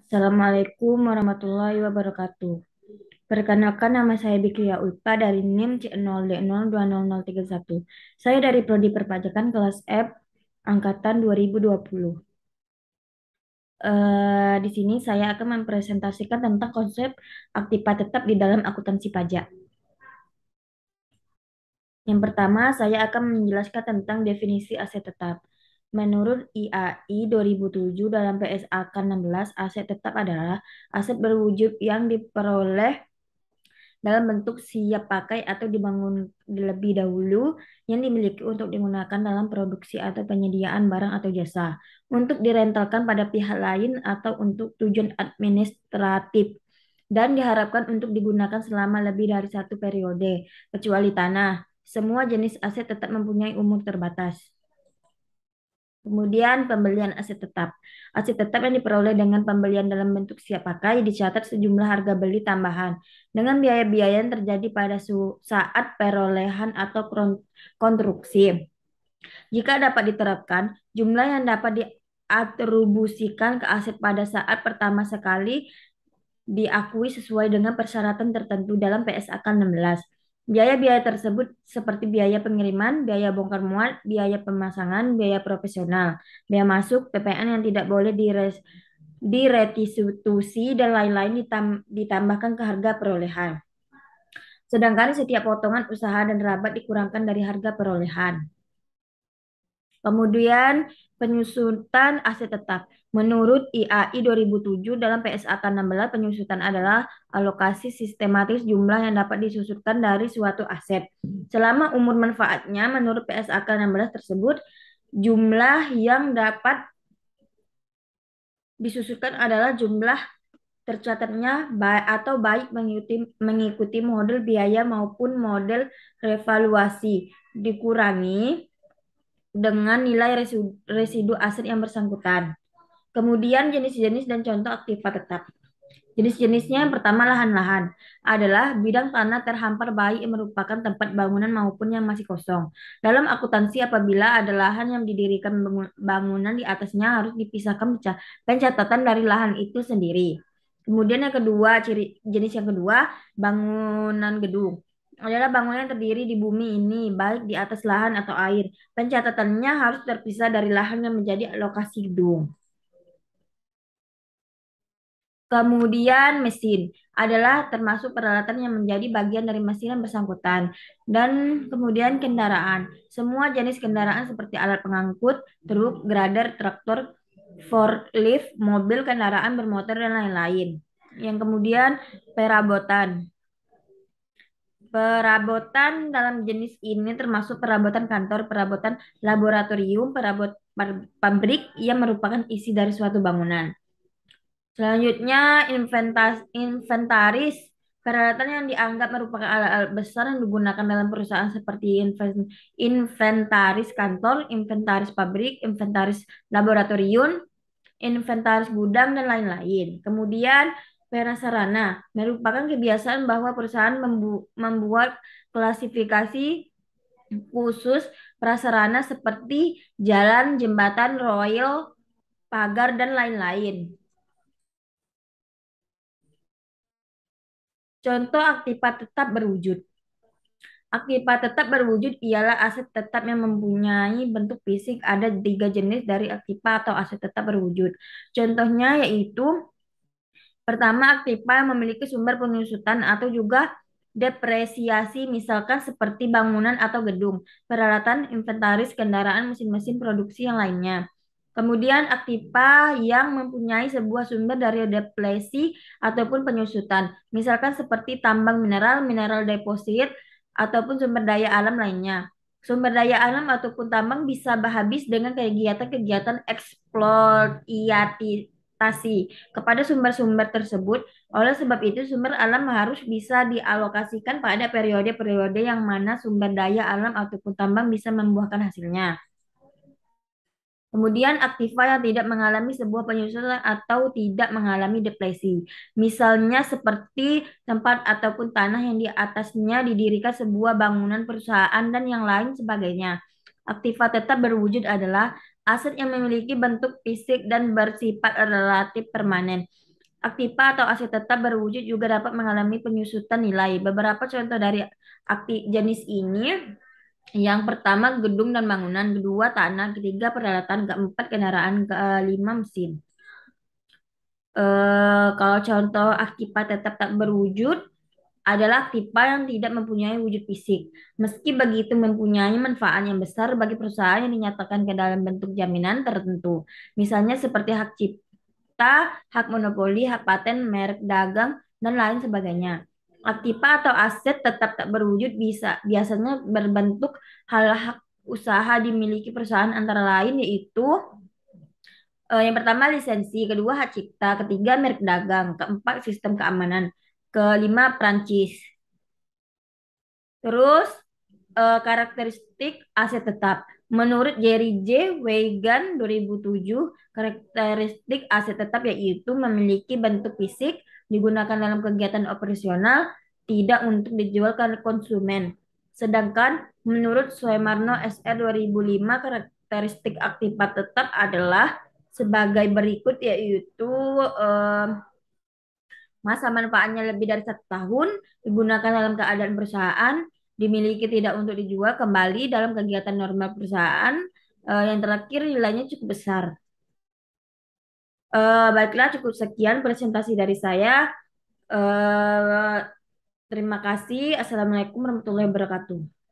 Assalamualaikum warahmatullahi wabarakatuh. Perkenalkan nama saya Bikriya Ulfa dari NIM C0D020031. Saya dari Prodi Perpajakan kelas F angkatan 2020. Di sini saya akan mempresentasikan tentang konsep aktiva tetap di dalam akuntansi pajak. Yang pertama, saya akan menjelaskan tentang definisi aset tetap. Menurut IAI 2007 dalam PSAK 16, aset tetap adalah aset berwujud yang diperoleh dalam bentuk siap pakai atau dibangun lebih dahulu yang dimiliki untuk digunakan dalam produksi atau penyediaan barang atau jasa, untuk direntalkan pada pihak lain atau untuk tujuan administratif, dan diharapkan untuk digunakan selama lebih dari satu periode, kecuali tanah. Semua jenis aset tetap mempunyai umur terbatas. Kemudian pembelian aset tetap. Aset tetap yang diperoleh dengan pembelian dalam bentuk siap pakai dicatat sejumlah harga beli tambahan dengan biaya-biaya yang terjadi pada saat perolehan atau konstruksi. Jika dapat diterapkan, jumlah yang dapat diatribusikan ke aset pada saat pertama sekali diakui sesuai dengan persyaratan tertentu dalam PSAK 16. Biaya-biaya tersebut seperti biaya pengiriman, biaya bongkar muat, biaya pemasangan, biaya profesional, biaya masuk, PPN yang tidak boleh direstitusi, dan lain-lain ditambahkan ke harga perolehan. Sedangkan setiap potongan usaha dan rabat dikurangkan dari harga perolehan. Kemudian penyusutan aset tetap. Menurut IAI 2007 dalam PSAK 16, penyusutan adalah alokasi sistematis jumlah yang dapat disusutkan dari suatu aset. Selama umur manfaatnya, menurut PSAK 16 tersebut, jumlah yang dapat disusutkan adalah jumlah tercatatnya atau baik mengikuti model biaya maupun model revaluasi dikurangi dengan nilai residu aset yang bersangkutan. Kemudian jenis-jenis dan contoh aktiva tetap. Jenis-jenisnya yang pertama lahan-lahan adalah bidang tanah terhampar baik yang merupakan tempat bangunan maupun yang masih kosong. Dalam akuntansi apabila ada lahan yang didirikan bangunan di atasnya harus dipisahkan pencatatan dari lahan itu sendiri. Kemudian yang kedua, jenis yang kedua, bangunan gedung adalah bangunan yang terdiri di bumi ini, baik di atas lahan atau air. Pencatatannya harus terpisah dari lahan yang menjadi lokasi gedung. Kemudian mesin adalah termasuk peralatan yang menjadi bagian dari mesin yang bersangkutan. Dan kemudian kendaraan. Semua jenis kendaraan seperti alat pengangkut, truk, grader, traktor, forklift, mobil, kendaraan bermotor, dan lain-lain. Yang kemudian perabotan. Perabotan dalam jenis ini termasuk perabotan kantor, perabotan laboratorium, pabrik yang merupakan isi dari suatu bangunan. Selanjutnya, inventaris. Peralatan yang dianggap merupakan alat-alat besar yang digunakan dalam perusahaan seperti inventaris kantor, inventaris pabrik, inventaris laboratorium, inventaris gudang, dan lain-lain. Kemudian, prasarana merupakan kebiasaan bahwa perusahaan membuat klasifikasi khusus prasarana seperti jalan, jembatan, royal, pagar, dan lain-lain. Contoh aktiva tetap berwujud. Aktiva tetap berwujud ialah aset tetap yang mempunyai bentuk fisik. Ada tiga jenis dari aktiva atau aset tetap berwujud. Contohnya yaitu pertama, aktiva yang memiliki sumber penyusutan atau juga depresiasi, misalkan seperti bangunan atau gedung, peralatan, inventaris, kendaraan, mesin-mesin produksi yang lainnya. Kemudian aktiva yang mempunyai sebuah sumber dari depresi ataupun penyusutan, misalkan seperti tambang mineral, mineral deposit, ataupun sumber daya alam lainnya. Sumber daya alam ataupun tambang bisa habis dengan kegiatan-kegiatan eksploitasi kepada sumber-sumber tersebut. Oleh sebab itu, sumber alam harus bisa dialokasikan pada periode-periode yang mana sumber daya alam ataupun tambang bisa membuahkan hasilnya. Kemudian aktiva yang tidak mengalami sebuah penyusutan atau tidak mengalami depresi. Misalnya seperti tempat ataupun tanah yang di atasnya didirikan sebuah bangunan perusahaan dan yang lain sebagainya. Aktiva tetap berwujud adalah aset yang memiliki bentuk fisik dan bersifat relatif permanen. Aktiva atau aset tetap berwujud juga dapat mengalami penyusutan nilai. Beberapa contoh dari jenis ini, yang pertama gedung dan bangunan, kedua tanah, ketiga peralatan, keempat kendaraan, kelima mesin. Kalau contoh aktiva tetap tak berwujud adalah aktiva yang tidak mempunyai wujud fisik. Meski begitu mempunyai manfaat yang besar bagi perusahaan yang dinyatakan ke dalam bentuk jaminan tertentu. Misalnya seperti hak cipta, hak monopoli, hak paten, merek dagang, dan lain sebagainya. Aktiva atau aset tetap tak berwujud biasanya berbentuk hal hak usaha dimiliki perusahaan antara lain yaitu yang pertama lisensi, kedua hak cipta, ketiga merek dagang, keempat sistem keamanan, kelima Prancis. Terus karakteristik aset tetap. Menurut Jerry J. Weigand 2007, karakteristik aset tetap yaitu memiliki bentuk fisik, digunakan dalam kegiatan operasional, tidak untuk dijual ke konsumen. Sedangkan menurut Suemarno SR 2005, karakteristik aktiva tetap adalah sebagai berikut yaitu eh, masa manfaatnya lebih dari 1 tahun, digunakan dalam keadaan perusahaan, dimiliki tidak untuk dijual kembali dalam kegiatan normal perusahaan, yang terakhir nilainya cukup besar. Baiklah, cukup sekian presentasi dari saya. Eh, Terima kasih. Assalamualaikum warahmatullahi wabarakatuh.